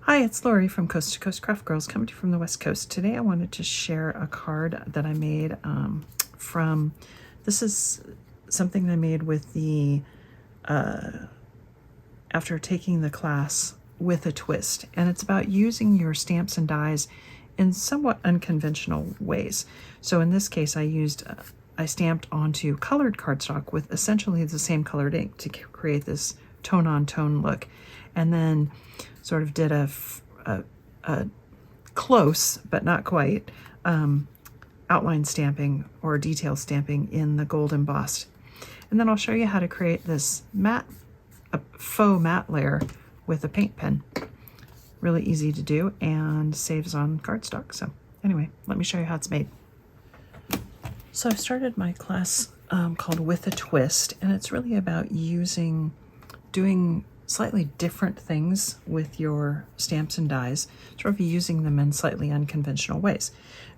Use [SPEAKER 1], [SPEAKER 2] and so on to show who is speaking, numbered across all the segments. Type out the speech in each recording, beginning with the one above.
[SPEAKER 1] Hi, it's Lori from Coast to Coast Craft Girls, coming to you from the West Coast. Today I wanted to share a card that I made this is something I made with the, after taking the class with a twist. And it's about using your stamps and dies in somewhat unconventional ways. So in this case, I stamped onto colored cardstock with essentially the same colored ink to create this tone-on-tone look. And then sort of did a close, but not quite, outline stamping or detail stamping in the gold embossed. And then I'll show you how to create this faux matte layer with a paint pen. Really easy to do and saves on cardstock. So anyway, let me show you how it's made. So I've started my class called With a Twist, and it's really about doing slightly different things with your stamps and dies, sort of using them in slightly unconventional ways.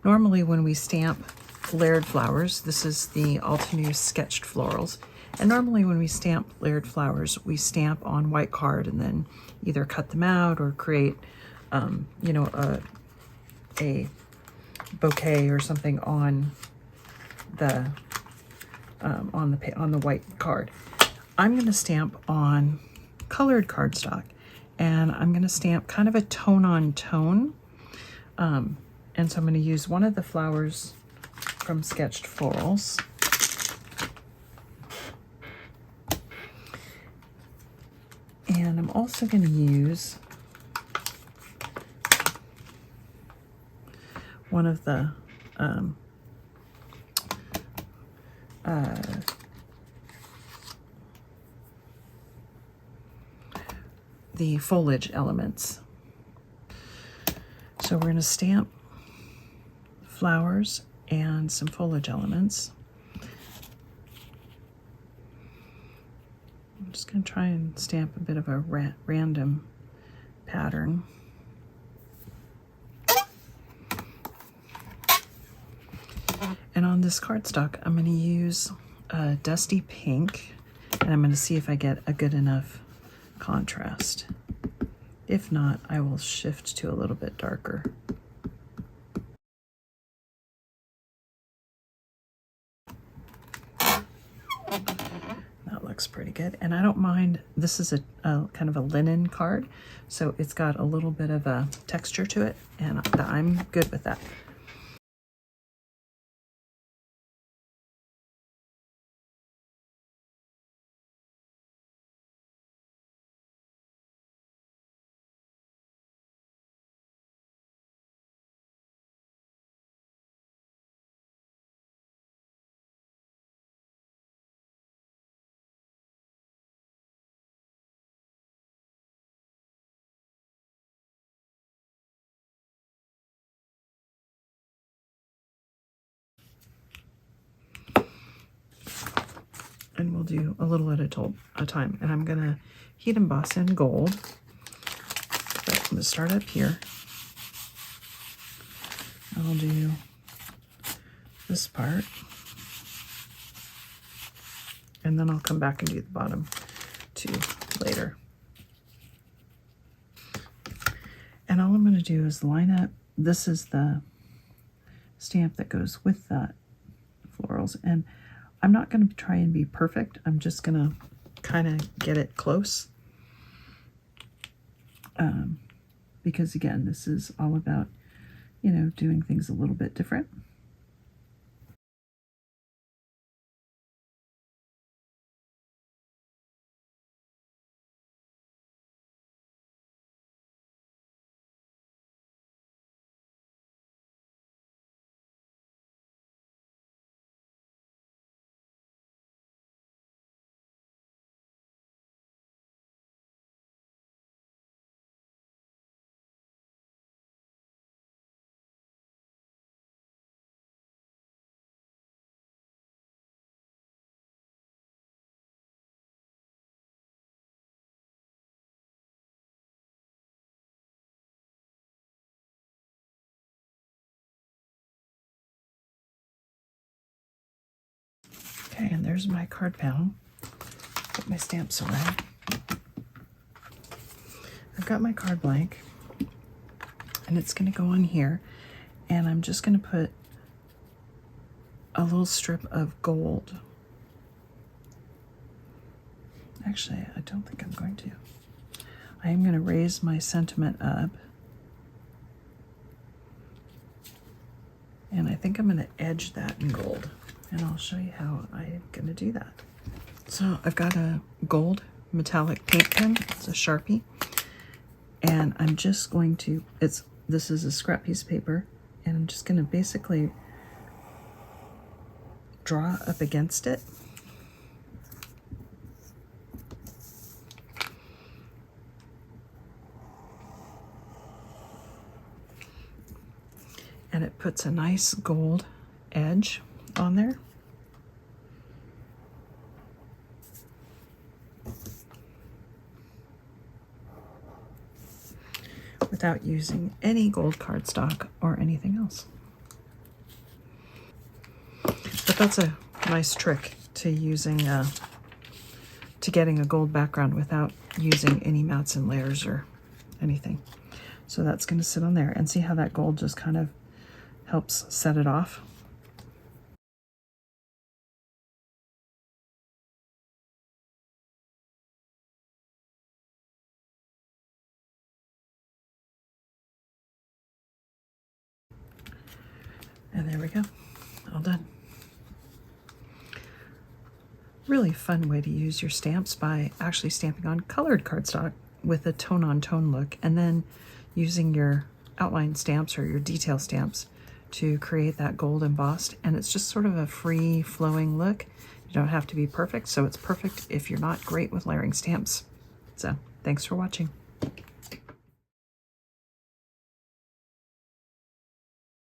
[SPEAKER 1] Normally when we stamp layered flowers, this is the Altenews Sketched Florals, and normally when we stamp layered flowers, we stamp on white card and then either cut them out or create, you know, a bouquet or something on the white card. I'm going to stamp on colored cardstock, and I'm going to stamp kind of a tone-on-tone. And so I'm going to use one of the flowers from Sketched Florals. And I'm also going to use one of the foliage elements. So we're going to stamp flowers and some foliage elements. I'm just going to try and stamp a bit of a random pattern. And on this cardstock, I'm going to use a dusty pink, and I'm going to see if I get a good enough contrast. If not, I will shift to a little bit darker. That looks pretty good. And I don't mind, this is a kind of a linen card, so it's got a little bit of a texture to it, and I'm good with that. And we'll do a little at a time. And I'm gonna heat emboss in gold. So I'm gonna start up here. I'll do this part. And then I'll come back and do the bottom two later. And all I'm gonna do is line up, this is the stamp that goes with the florals. And I'm not going to try and be perfect. I'm just going to kind of get it close. Because again, this is all about, you know, doing things a little bit different. Okay, and there's my card panel. Put my stamps away. I've got my card blank. And it's going to go on here. And I'm just going to put a little strip of gold. Actually, I don't think I'm going to. I am going to raise my sentiment up. And I think I'm going to edge that in gold. And I'll show you how I'm going to do that. So I've got a gold metallic paint pen. It's a Sharpie. And I'm just going to, this is a scrap piece of paper. And I'm just going to basically draw up against it. And it puts a nice gold edge on there. Without using any gold cardstock or anything else. But that's a nice trick to using, to getting a gold background without using any mats and layers or anything. So that's going to sit on there, and see how that gold just kind of helps set it off. And there we go, all done. Really fun way to use your stamps by actually stamping on colored cardstock with a tone-on-tone look, and then using your outline stamps or your detail stamps to create that gold embossed. And it's just sort of a free flowing look. You don't have to be perfect, so it's perfect if you're not great with layering stamps. So thanks for watching.